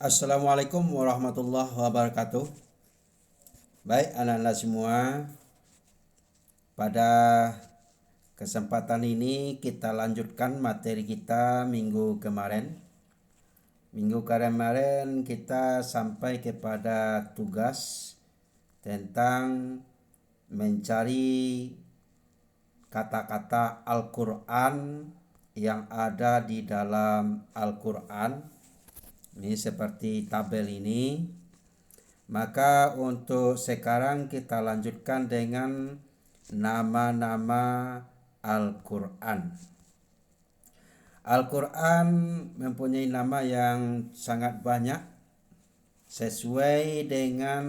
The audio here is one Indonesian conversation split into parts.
Assalamualaikum warahmatullahi wabarakatuh. Baik anak-anak semua, pada kesempatan ini kita lanjutkan materi kita minggu kemarin. Minggu kemarin kita sampai kepada tugas tentang mencari kata-kata Al-Quran yang ada di dalam Al-Quran. Ini seperti tabel ini. Maka untuk sekarang kita lanjutkan dengan nama-nama Al-Quran. Al-Quran mempunyai nama yang sangat banyak sesuai dengan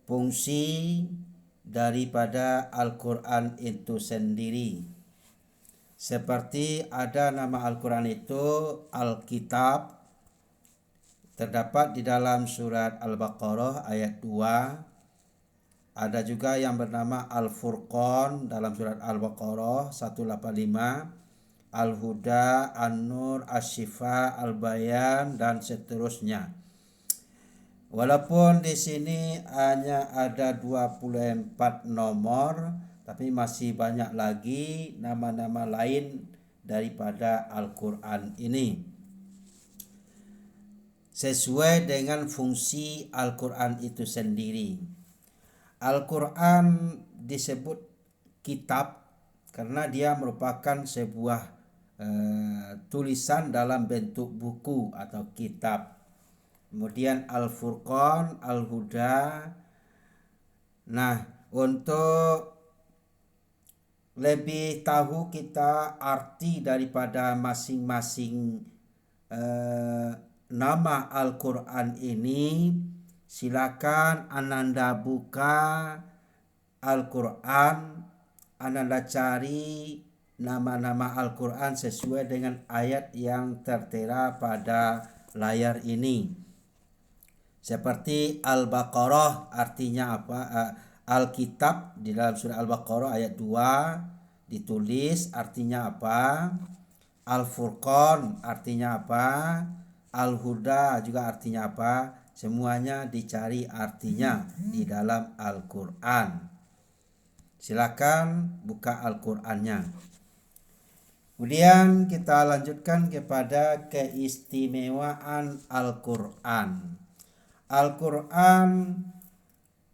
fungsi daripada Al-Quran itu sendiri. Seperti ada nama Al-Quran itu Alkitab, terdapat di dalam surat Al-Baqarah ayat 2. Ada juga yang bernama Al-Furqan dalam surat Al-Baqarah 185, Al-Huda, An-Nur, Asy-Syifa, Al-Bayan, dan seterusnya. Walaupun di sini hanya ada 24 nomor, tapi masih banyak lagi nama-nama lain daripada Al-Quran ini. Sesuai dengan fungsi Al-Quran itu sendiri. Al-Quran disebut kitab karena dia merupakan sebuah tulisan dalam bentuk buku atau kitab. Kemudian Al-Furqan, Al-Huda. Nah, untuk lebih tahu kita arti daripada masing-masing nama Al-Quran ini, silakan Ananda buka Al-Quran, Ananda cari nama-nama Al-Quran sesuai dengan ayat yang tertera pada layar ini. Seperti Al-Baqarah artinya apa? Alkitab di dalam surah Al-Baqarah ayat 2 ditulis artinya apa? Al-Furqan artinya apa? Al-Huda juga artinya apa? Semuanya dicari artinya di dalam Al-Quran. Silakan buka Al-Qurannya. Kemudian kita lanjutkan kepada keistimewaan Al-Quran. Al-Quran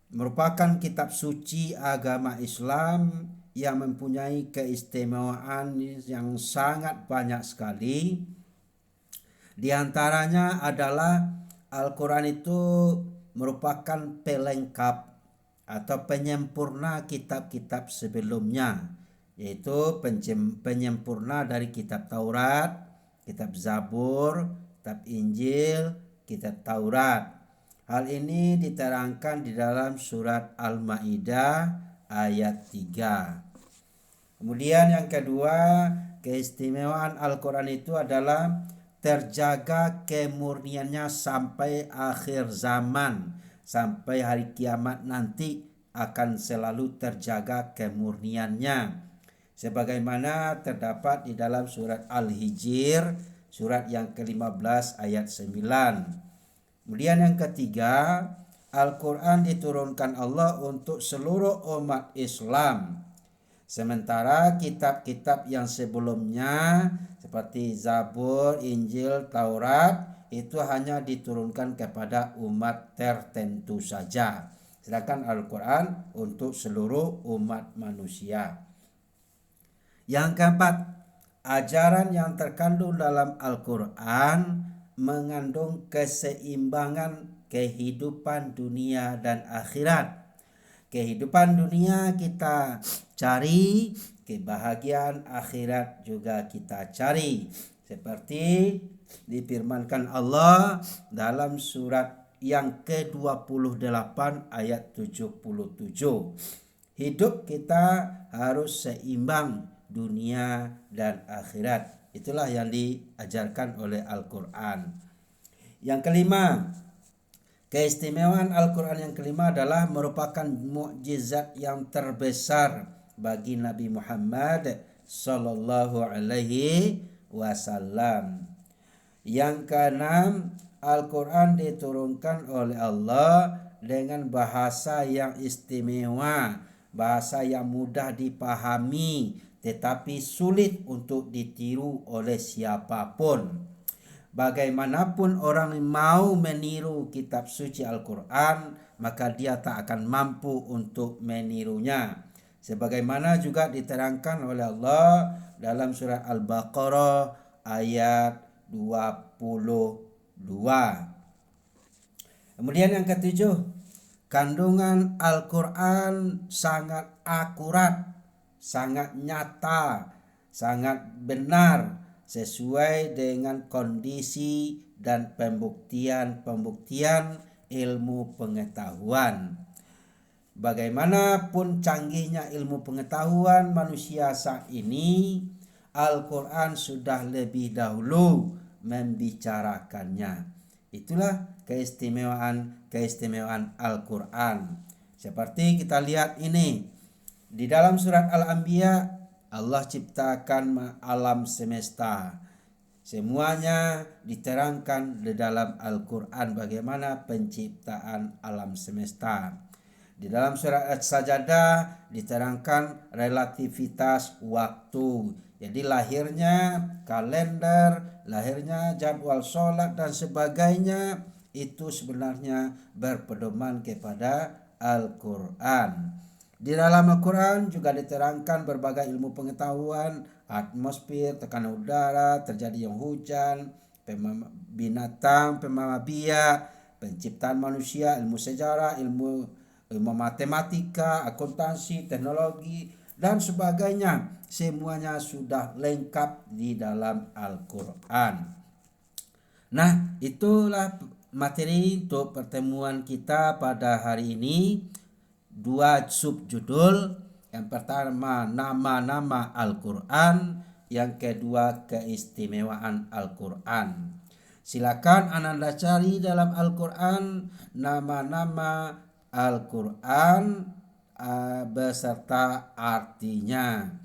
merupakan kitab suci agama Islam yang mempunyai keistimewaan yang sangat banyak sekali. Di antaranya adalah Al-Quran itu merupakan pelengkap atau penyempurna kitab-kitab sebelumnya, yaitu penyempurna dari kitab Taurat, kitab Zabur, kitab Injil, kitab Taurat. Hal ini diterangkan di dalam surat Al-Maidah ayat 3. Kemudian yang kedua, keistimewaan Al-Quran itu adalah terjaga kemurniannya sampai akhir zaman, sampai hari kiamat nanti akan selalu terjaga kemurniannya, sebagaimana terdapat di dalam surat Al-Hijr, surat yang ke-15 ayat 9. Kemudian yang ketiga, Al-Quran diturunkan Allah untuk seluruh umat Islam. Sementara kitab-kitab yang sebelumnya seperti Zabur, Injil, Taurat itu hanya diturunkan kepada umat tertentu saja. Sedangkan Al-Quran untuk seluruh umat manusia. Yang keempat, ajaran yang terkandung dalam Al-Quran mengandung keseimbangan kehidupan dunia dan akhirat. Kehidupan dunia kita cari, kebahagiaan akhirat juga kita cari. Seperti difirmankan Allah dalam surat yang ke-28 ayat 77. Hidup kita harus seimbang dunia dan akhirat. Itulah yang diajarkan oleh Al-Quran. Yang kelima, keistimewaan Al-Quran yang kelima adalah merupakan mukjizat yang terbesar bagi Nabi Muhammad Sallallahu Alaihi Wasallam. Yang keenam, Al-Quran diturunkan oleh Allah dengan bahasa yang istimewa, bahasa yang mudah dipahami, tetapi sulit untuk ditiru oleh siapapun. Bagaimanapun orang mau meniru kitab suci Al-Quran, maka dia tak akan mampu untuk menirunya. Sebagaimana juga diterangkan oleh Allah dalam surat Al-Baqarah ayat 22. Kemudian yang ketujuh, kandungan Al-Quran sangat akurat, sangat nyata, sangat benar, sesuai dengan kondisi dan pembuktian ilmu pengetahuan. Bagaimanapun canggihnya ilmu pengetahuan manusia saat ini, Al-Quran sudah lebih dahulu membicarakannya. Itulah keistimewaan Al-Quran. Seperti kita lihat ini di dalam surat Al-Anbiya, Allah ciptakan alam semesta. Semuanya diterangkan di dalam Al-Quran bagaimana penciptaan alam semesta. Di dalam surat As-Sajadah diterangkan relativitas waktu. Jadi lahirnya kalender, lahirnya jadwal sholat dan sebagainya itu sebenarnya berpedoman kepada Al-Quran. Di dalam Al-Quran juga diterangkan berbagai ilmu pengetahuan, atmosfer, tekanan udara, terjadi yang hujan, binatang, biak, penciptaan manusia, ilmu sejarah, ilmu matematika, akuntansi, teknologi, dan sebagainya. Semuanya sudah lengkap di dalam Al-Quran. Nah, itulah materi untuk pertemuan kita pada hari ini. 2 subjudul. Yang pertama nama-nama Al-Quran, yang kedua keistimewaan Al-Quran. Silakan Anda cari dalam Al-Quran nama-nama Al-Quran beserta artinya.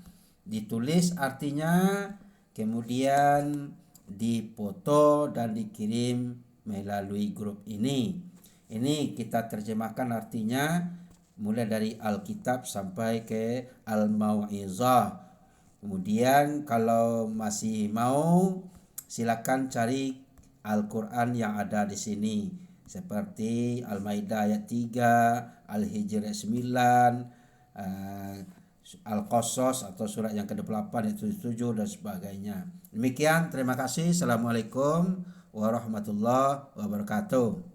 Ditulis artinya, kemudian dipoto dan dikirim melalui grup ini. Ini kita terjemahkan artinya mulai dari Alkitab sampai ke Al-Mau'izah. Kemudian kalau masih mau, silakan cari Al-Quran yang ada di sini, seperti Al-Maidah ayat 3, Al-Hijr ayat 9, Al-Qasas atau surat yang ke-8 ayat 7 dan sebagainya. Demikian, terima kasih. Assalamualaikum warahmatullahi wabarakatuh.